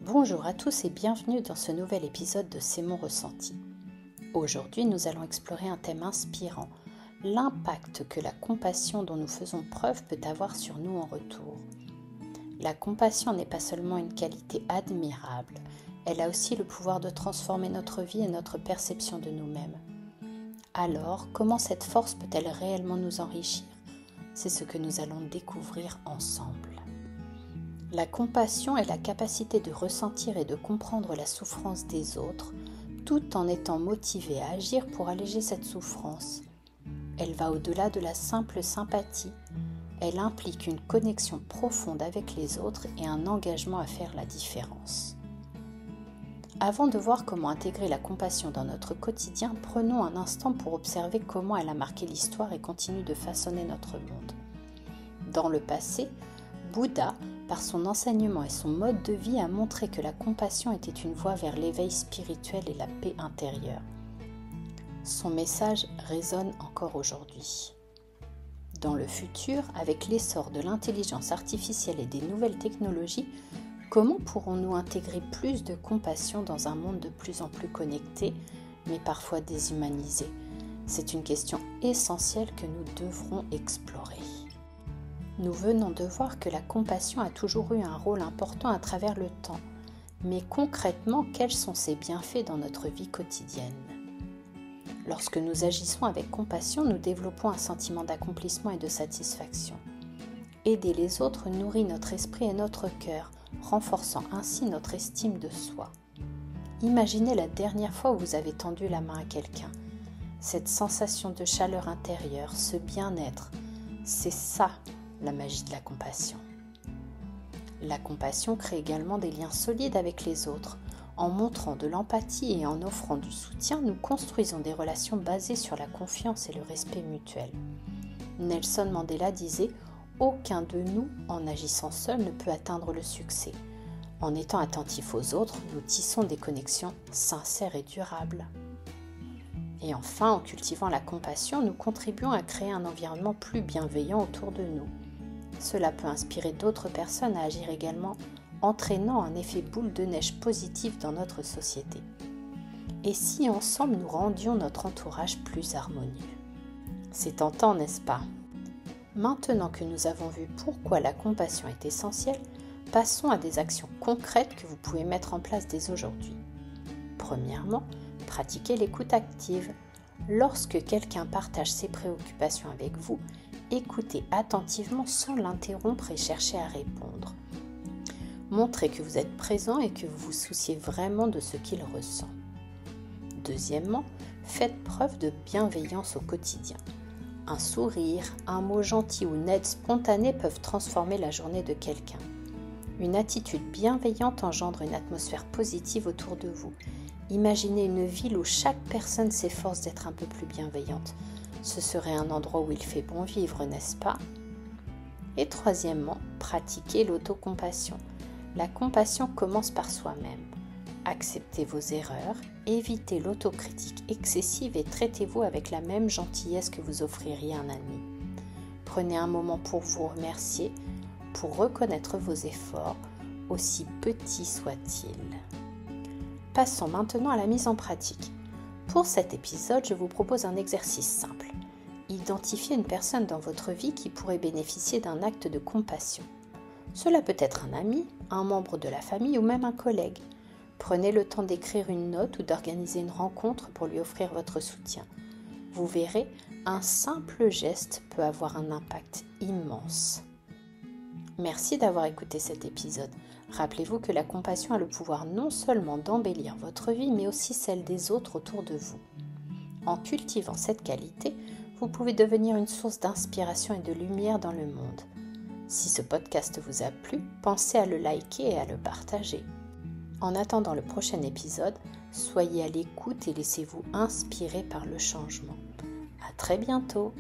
Bonjour à tous et bienvenue dans ce nouvel épisode de C'est mon ressenti. Aujourd'hui, nous allons explorer un thème inspirant, l'impact que la compassion dont nous faisons preuve peut avoir sur nous en retour. La compassion n'est pas seulement une qualité admirable, elle a aussi le pouvoir de transformer notre vie et notre perception de nous-mêmes. Alors, comment cette force peut-elle réellement nous enrichir ? C'est ce que nous allons découvrir ensemble. La compassion est la capacité de ressentir et de comprendre la souffrance des autres, tout en étant motivé à agir pour alléger cette souffrance. Elle va au-delà de la simple sympathie, elle implique une connexion profonde avec les autres et un engagement à faire la différence. Avant de voir comment intégrer la compassion dans notre quotidien, prenons un instant pour observer comment elle a marqué l'histoire et continue de façonner notre monde. Dans le passé, Bouddha, par son enseignement et son mode de vie, a montré que la compassion était une voie vers l'éveil spirituel et la paix intérieure. Son message résonne encore aujourd'hui. Dans le futur, avec l'essor de l'intelligence artificielle et des nouvelles technologies, comment pourrons-nous intégrer plus de compassion dans un monde de plus en plus connecté, mais parfois déshumanisé ? C'est une question essentielle que nous devrons explorer. Nous venons de voir que la compassion a toujours eu un rôle important à travers le temps. Mais concrètement, quels sont ses bienfaits dans notre vie quotidienne ? Lorsque nous agissons avec compassion, nous développons un sentiment d'accomplissement et de satisfaction. Aider les autres nourrit notre esprit et notre cœur, renforçant ainsi notre estime de soi. Imaginez la dernière fois où vous avez tendu la main à quelqu'un. Cette sensation de chaleur intérieure, ce bien-être, c'est ça la magie de la compassion. La compassion crée également des liens solides avec les autres. En montrant de l'empathie et en offrant du soutien, nous construisons des relations basées sur la confiance et le respect mutuel. Nelson Mandela disait « Aucun de nous, en agissant seul, ne peut atteindre le succès. En étant attentifs aux autres, nous tissons des connexions sincères et durables. » Et enfin, en cultivant la compassion, nous contribuons à créer un environnement plus bienveillant autour de nous. Cela peut inspirer d'autres personnes à agir également, entraînant un effet boule de neige positif dans notre société. Et si ensemble nous rendions notre entourage plus harmonieux ? C'est tentant, n'est-ce pas ? Maintenant que nous avons vu pourquoi la compassion est essentielle, passons à des actions concrètes que vous pouvez mettre en place dès aujourd'hui. Premièrement, pratiquez l'écoute active. Lorsque quelqu'un partage ses préoccupations avec vous, écoutez attentivement sans l'interrompre et cherchez à répondre. Montrez que vous êtes présent et que vous vous souciez vraiment de ce qu'il ressent. Deuxièmement, faites preuve de bienveillance au quotidien. Un sourire, un mot gentil ou une aide spontanée peuvent transformer la journée de quelqu'un. Une attitude bienveillante engendre une atmosphère positive autour de vous. Imaginez une ville où chaque personne s'efforce d'être un peu plus bienveillante. Ce serait un endroit où il fait bon vivre, n'est-ce pas ? Et troisièmement, pratiquez l'autocompassion. La compassion commence par soi-même. Acceptez vos erreurs, évitez l'autocritique excessive et traitez-vous avec la même gentillesse que vous offririez à un ami. Prenez un moment pour vous remercier, pour reconnaître vos efforts, aussi petits soient-ils. Passons maintenant à la mise en pratique. Pour cet épisode, je vous propose un exercice simple. Identifiez une personne dans votre vie qui pourrait bénéficier d'un acte de compassion. Cela peut être un ami, un membre de la famille ou même un collègue. Prenez le temps d'écrire une note ou d'organiser une rencontre pour lui offrir votre soutien. Vous verrez, un simple geste peut avoir un impact immense. Merci d'avoir écouté cet épisode. Rappelez-vous que la compassion a le pouvoir non seulement d'embellir votre vie, mais aussi celle des autres autour de vous. En cultivant cette qualité, vous pouvez devenir une source d'inspiration et de lumière dans le monde. Si ce podcast vous a plu, pensez à le liker et à le partager. En attendant le prochain épisode, soyez à l'écoute et laissez-vous inspirer par le changement. À très bientôt!